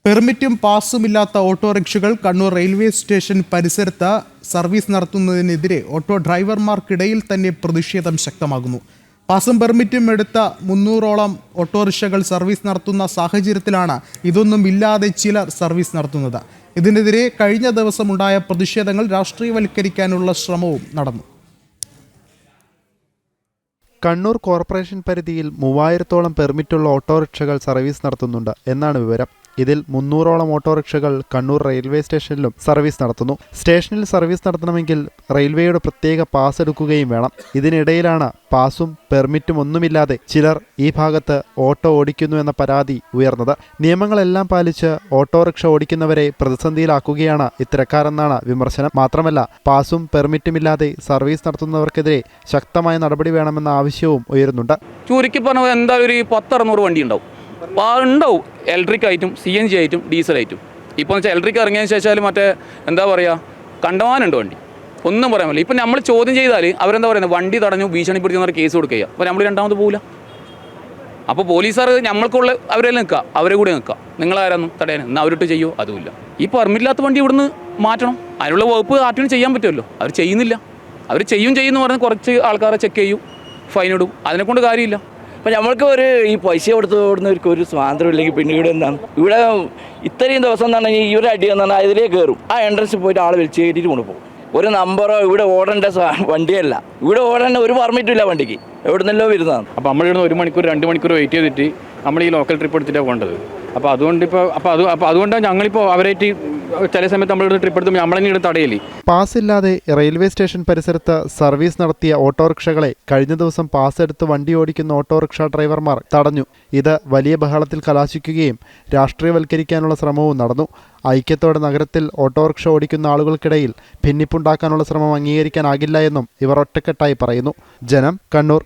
പെർമിറ്റും പാസുമില്ലാത്ത ഓട്ടോറിക്ഷകൾ Kannur railway station പരിസരത്ത് service നടത്തുന്നതിനെതിരെ auto ഡ്രൈവർമാർക്കിടയിൽ തന്നെ പ്രതിഷേധം ശക്തമാകുന്നു. പാസും പെർമിറ്റും എടുത്ത 300ഓളം ഓട്ടോറിക്ഷകൾ സർവീസ് നടത്തുന്ന സാഹചര്യത്തിലാണ് ഇതൊന്നും ഇല്ലാതെ ചിലർ സർവീസ് നടത്തുന്നത്. ഇതിനെതിരെ കഴിഞ്ഞ ദിവസമുണ്ടായ പ്രതിഷേധങ്ങൾ രാഷ്ട്രീയവൽക്കരിക്കാനുള്ള ശ്രമവും നടന്നു. കണ്ണൂർ കോർപ്പറേഷൻ പരിധിയിൽ 3000ഓളം പെർമിറ്റുള്ള ഓട്ടോറിക്ഷകൾ സർവീസ് നടത്തുന്നുണ്ട് എന്നാണ് വിവരം. ഇതിൽ 300ഓളം ഓട്ടോറിക്ഷകൾ കണ്ണൂർ റെയിൽവേ സ്റ്റേഷനിലും സർവീസ് നടത്തുന്നു. സ്റ്റേഷനിൽ സർവീസ് നടത്തണമെങ്കിൽ റെയിൽവേയുടെ പ്രത്യേക പാസ് എടുക്കുകയും വേണം. ഇതിനിടയിലാണ് പാസും പെർമിറ്റും ഒന്നുമില്ലാതെ ചിലർ ഈ ഭാഗത്ത് ഓട്ടോ ഓടിക്കുന്നു എന്ന പരാതി ഉയർന്നത്. നിയമങ്ങളെല്ലാം പാലിച്ച് ഓട്ടോറിക്ഷ ഓടിക്കുന്നവരെ പ്രതിസന്ധിയിലാക്കുകയാണ് ഇത്തരക്കാരെന്നാണ് വിമർശനം. മാത്രമല്ല, പാസും പെർമിറ്റുമില്ലാതെ സർവീസ് നടത്തുന്നവർക്കെതിരെ ശക്തമായ നടപടി വേണമെന്ന ആവശ്യവും ഉയരുന്നുണ്ട്. ചുരുക്കി പറഞ്ഞാൽ എന്തായാലും ഒരു 10-600 വണ്ടി ഉണ്ടാവും. ഉണ്ടാവും ഇലക്ട്രിക് ആയിട്ടും CNG ആയിട്ടും ഡീസൽ ആയിട്ടും. ഇപ്പോൾ വെച്ചാൽ ഇലക്ട്രിക് ഇറങ്ങിയതിന് ശേഷം മറ്റേ എന്താ പറയുക, കണ്ടമാനുണ്ട് വണ്ടി, ഒന്നും പറയാൻ പറ്റില്ല. ഇപ്പം നമ്മൾ ചോദ്യം ചെയ്താൽ അവരെന്താ പറയുന്നത്, വണ്ടി തടഞ്ഞു ഭീഷണിപ്പെടുത്തുന്നവർ കേസ് കൊടുക്കുക. അപ്പോൾ നമ്മൾ രണ്ടാമത് പോകില്ല. അപ്പോൾ പോലീസുകാർ നമ്മൾക്കുള്ള അവരെല്ലാം നിൽക്കുക, അവരെ കൂടെ നിൽക്കുക. നിങ്ങളാരാന്നും തടയാൻ എന്നാൽ അവരിട്ട് ചെയ്യുമോ? അതുമില്ല. ഈ പെർമിറ്റില്ലാത്ത വണ്ടി ഇവിടുന്ന് മാറ്റണം. അതിനുള്ള വകുപ്പ് ആർട്ടിന് ചെയ്യാൻ പറ്റുമല്ലോ. അവർ ചെയ്യുന്നില്ല. അവർ ചെയ്യുമെന്ന് പറഞ്ഞ് കുറച്ച് ആൾക്കാരെ ചെക്ക് ചെയ്യും, ഫൈനിടും. അതിനെക്കൊണ്ട് കാര്യമില്ല. അപ്പം നമ്മൾക്ക് ഈ പൈസ കൊടുത്തവർക്ക് ഒരു സ്വാതന്ത്ര്യം ഇല്ലെങ്കിൽ പിന്നെ ഇവിടെ എന്താണ്, ഇവിടെ ഇത്രയും ദിവസം എന്താണ് ഇവരെ അടി എന്ന് പറഞ്ഞാൽ അതിലേ കയറും. ആ എൻട്രൻസിൽ പോയിട്ട് ആൾ വലിച്ചു കയറ്റിയിട്ട് കൊണ്ടുപോകും. ഒരു നമ്പറോ ഇവിടെ ഓടേണ്ട വണ്ടിയല്ല, ഇവിടെ ഓടേണ്ട ഒരു പെർമിറ്റും ഇല്ല വണ്ടിക്ക്, എവിടെ നിന്നല്ലോ വരുന്നതാണ്. അപ്പോൾ നമ്മളിവിടെ 1 മണിക്കൂർ 2 മണിക്കൂർ വെയിറ്റ് ചെയ്തിട്ട് നമ്മൾ ഈ ലോക്കൽ ട്രിപ്പ് എടുത്തിട്ടാണ് പോകേണ്ടത്. അപ്പോൾ അതുകൊണ്ടാണ് ഞങ്ങളിപ്പോൾ അവരായിട്ട് ചില സമയത്ത് നമ്മളിവിടെ ട്രിപ്പ് എടുത്തുമ്പോൾ നമ്മളെന്നെ ഇവിടെ തടയില്ലേ. പാസില്ലാതെ റെയിൽവേ സ്റ്റേഷൻ പരിസരത്ത് സർവീസ് നടത്തിയ ഓട്ടോറിക്ഷകളെ കഴിഞ്ഞ ദിവസം പാസ് എടുത്ത് വണ്ടി ഓടിക്കുന്ന ഓട്ടോറിക്ഷ ഡ്രൈവർമാർ തടഞ്ഞു. ഇത് വലിയ ബഹളത്തിൽ കലാശിക്കുകയും രാഷ്ട്രീയവൽക്കരിക്കാനുള്ള ശ്രമവും നടന്നു. ഐക്യത്തോടെ നഗരത്തിൽ ഓട്ടോറിക്ഷ ഓടിക്കുന്ന ആളുകൾക്കിടയിൽ ഭിന്നിപ്പുണ്ടാക്കാനുള്ള ശ്രമം അംഗീകരിക്കാനാകില്ല എന്നും ഇവർ ഒറ്റക്കെട്ടായി പറയുന്നു. ജനം, കണ്ണൂർ.